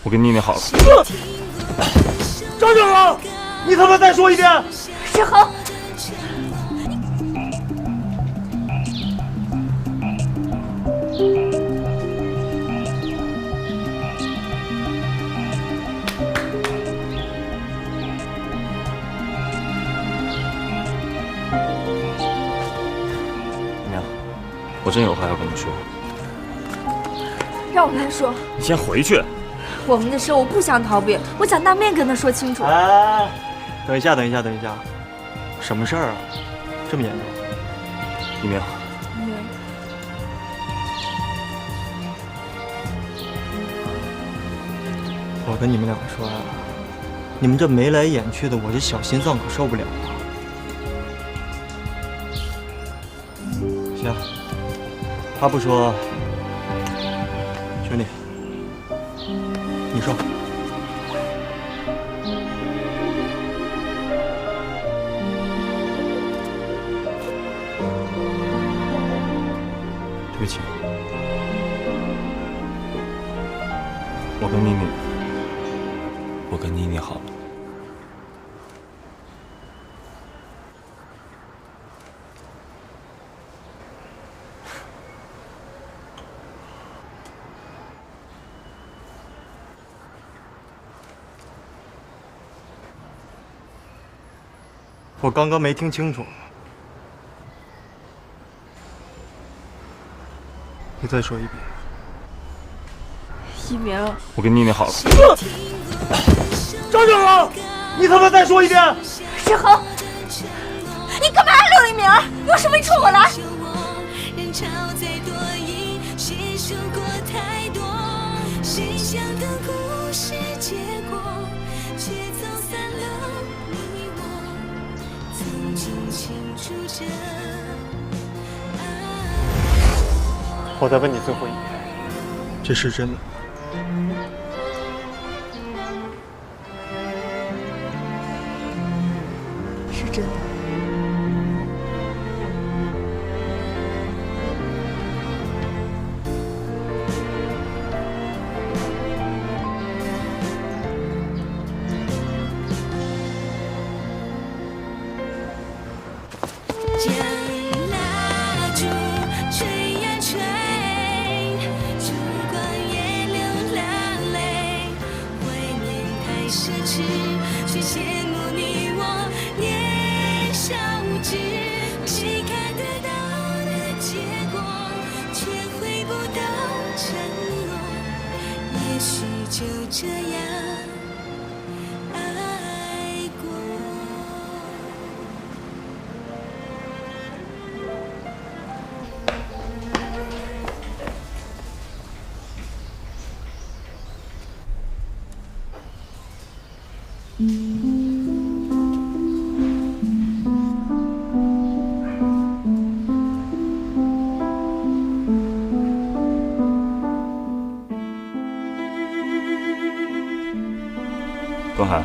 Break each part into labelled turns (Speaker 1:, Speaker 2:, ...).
Speaker 1: 我跟妮妮好了。
Speaker 2: 张九郎，你他妈再说一遍！
Speaker 3: 志恒，
Speaker 1: 娘，我真有话要跟你说。
Speaker 3: 让我来说。
Speaker 1: 你先回去。
Speaker 3: 我们的事我不想逃避，我想当面跟他说清楚。
Speaker 2: 哎，等一下，什么事儿啊？这么严重？
Speaker 1: 一鸣，
Speaker 2: 我跟你们两个说呀，你们这眉来眼去的，我这小心脏可受不了啊。行，他不说，兄弟，你说。
Speaker 1: 对不起，我跟妮妮好了。
Speaker 2: 我刚刚没听清楚，你再说一遍。
Speaker 3: 一鸣，
Speaker 1: 我跟妮妮好了。
Speaker 2: 张九郎，你他妈再说一遍！
Speaker 3: 志恒，你干嘛刘一鸣？有什么你冲我来！
Speaker 4: 人潮再多，携手过太多，谁想的故事结果，却走散了你我，曾经清楚着爱。
Speaker 2: 我再问你最后一遍，这是真的？
Speaker 3: 是真的。
Speaker 4: 将蜡烛吹呀吹，烛光也流了泪，怀念太奢侈，却羡慕你我年少无知，谁看得到的结果，却回不到承诺，也许就这样爱过。
Speaker 1: 东海，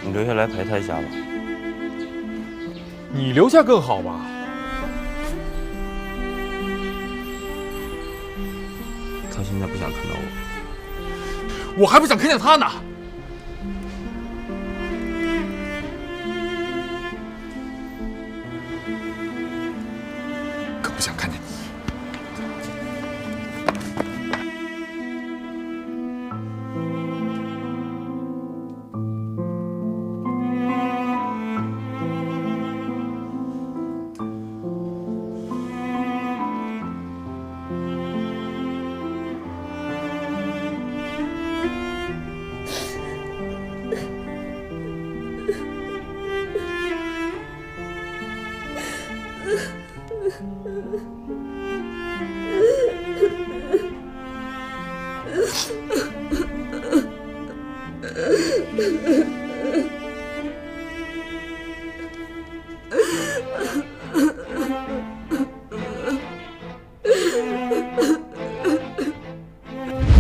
Speaker 1: 你留下来陪他一下吧。
Speaker 5: 你留下更好吧？
Speaker 1: 他现在不想看到我。
Speaker 5: 我还不想看见他呢。更不想看见你。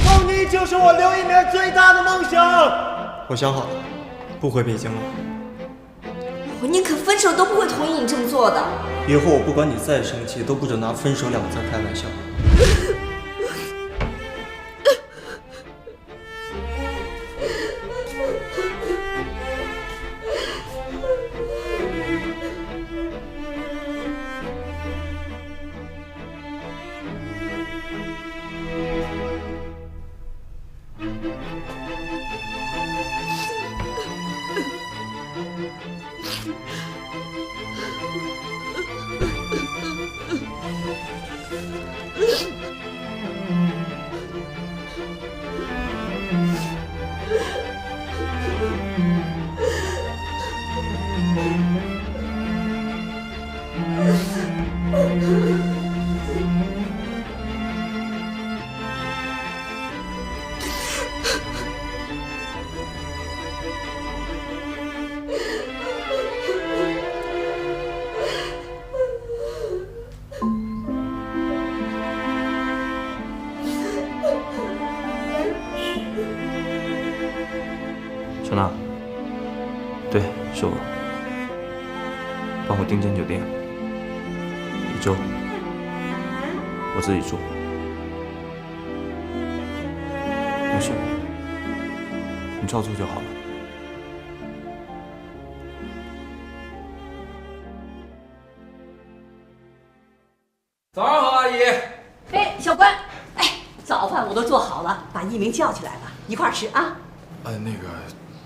Speaker 2: 凤妮就是我刘一鸣最大的梦想。我想好了，不回北京了。
Speaker 3: 我宁可分手。手都不会同意你这么做的。
Speaker 2: 以后我不管你再生气，都不准拿分手2个字开玩笑。
Speaker 1: 小娜，对，是我，帮我订间酒店，1周，我自己住，没事，你照做就好了。
Speaker 5: 早上好，阿姨。
Speaker 6: 哎，小关，哎，早饭我都做好了，把一鸣叫起来吧，一块儿吃啊。
Speaker 5: 那个，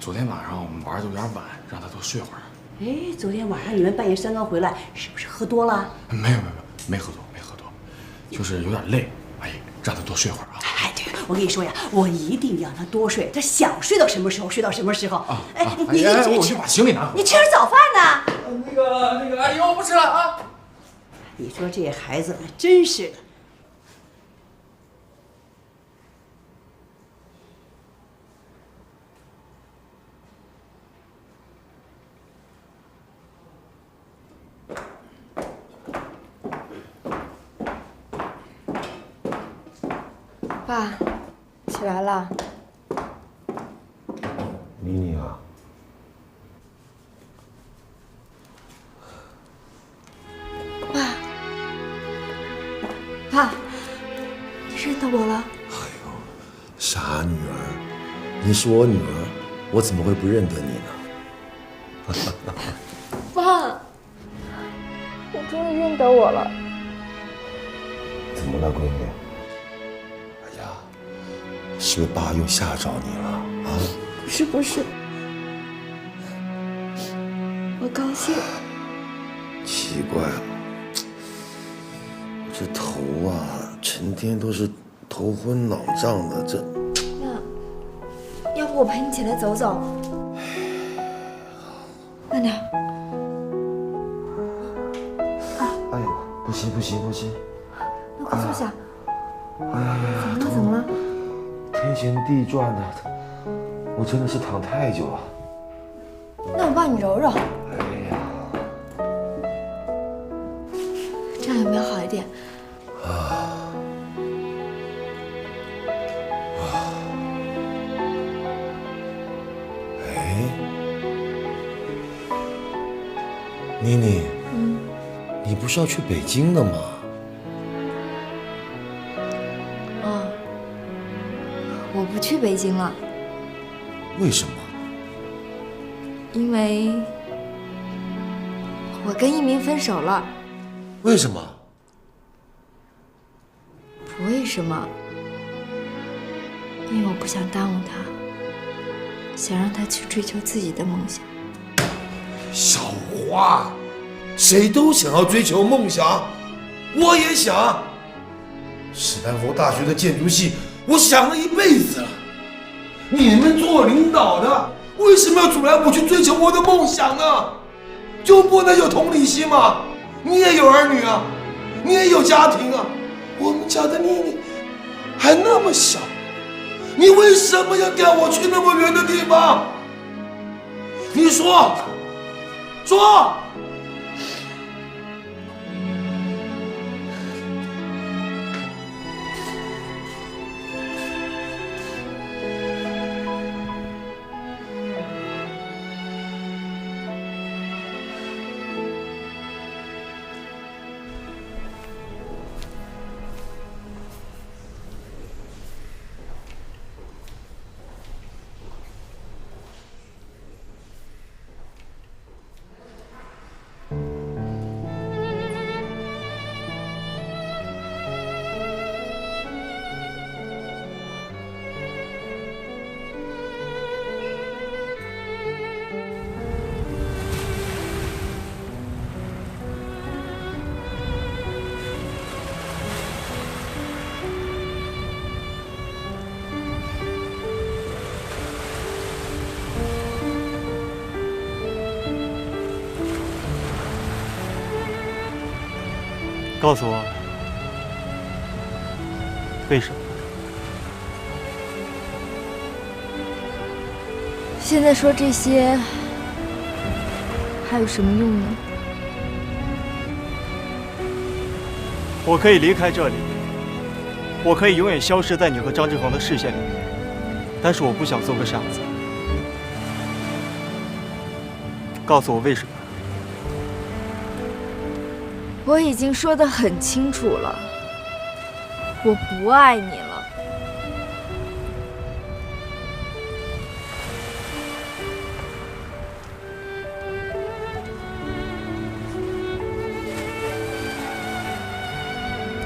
Speaker 5: 昨天晚上我们玩的有点晚，让他多睡会儿。
Speaker 6: 哎，昨天晚上你们半夜3更回来，是不是喝多了？
Speaker 5: 没喝多，就是有点累。阿姨，让他多睡会儿啊。
Speaker 6: 哎，对，我跟你说呀，我一定让他多睡，他想睡到什么时候睡到什么时候。哎，
Speaker 5: 我去把行李拿回来。
Speaker 6: 你吃点早饭呢。
Speaker 5: 那个，阿姨，我不吃了啊。
Speaker 6: 你说这孩子真是的。
Speaker 7: 爸，起来了。
Speaker 8: 妮妮啊，
Speaker 7: 爸，你认得我了？
Speaker 8: 傻女儿，你是我女儿，我怎么会不认得你呢？
Speaker 7: 爸，你终于认得我了。
Speaker 8: 怎么了，闺女？哎呀，是不是爸又吓着你了啊？
Speaker 7: 不是，我高兴。
Speaker 8: 奇怪了，这头啊，成天都是头昏脑胀的，这。
Speaker 7: 那要不我陪你起来走走？慢点。
Speaker 8: 哎呦，不行！
Speaker 7: 那快坐下。
Speaker 8: 哎呀，
Speaker 7: 怎么了？
Speaker 8: 天旋地转的，我真的是躺太久了。
Speaker 7: 那我帮你揉揉。
Speaker 8: 哎呀，
Speaker 7: 这样有没有好一点？
Speaker 8: 哎，妮妮，你不是要去北京的吗？
Speaker 7: 我不去北京了，
Speaker 8: 为什么？
Speaker 7: 因为我跟一鸣分手了。
Speaker 8: 为什么？
Speaker 7: 不为什么，因为我不想耽误他，想让他去追求自己的梦想。
Speaker 8: 小花，谁都想要追求梦想，我也想。史丹佛大学的建筑系，我想了一辈子了。你们做领导的，为什么要阻拦我去追求我的梦想呢？就不能有同理心吗？你也有儿女啊，你也有家庭啊。我们家的妮妮还那么小，你为什么要带我去那么远的地方？你说。
Speaker 2: 告诉我，为什么？
Speaker 7: 现在说这些还有什么用呢？
Speaker 2: 我可以离开这里，我可以永远消失在你和张志恒的视线里面，但是我不想做个傻子。告诉我为什么？
Speaker 7: 我已经说得很清楚了，我不爱你了。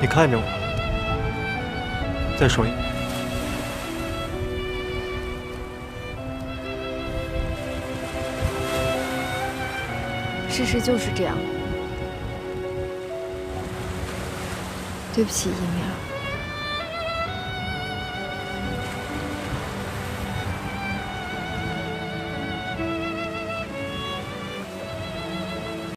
Speaker 2: 你看着我，再说一遍。
Speaker 7: 事实就是这样。对不起，一鸣。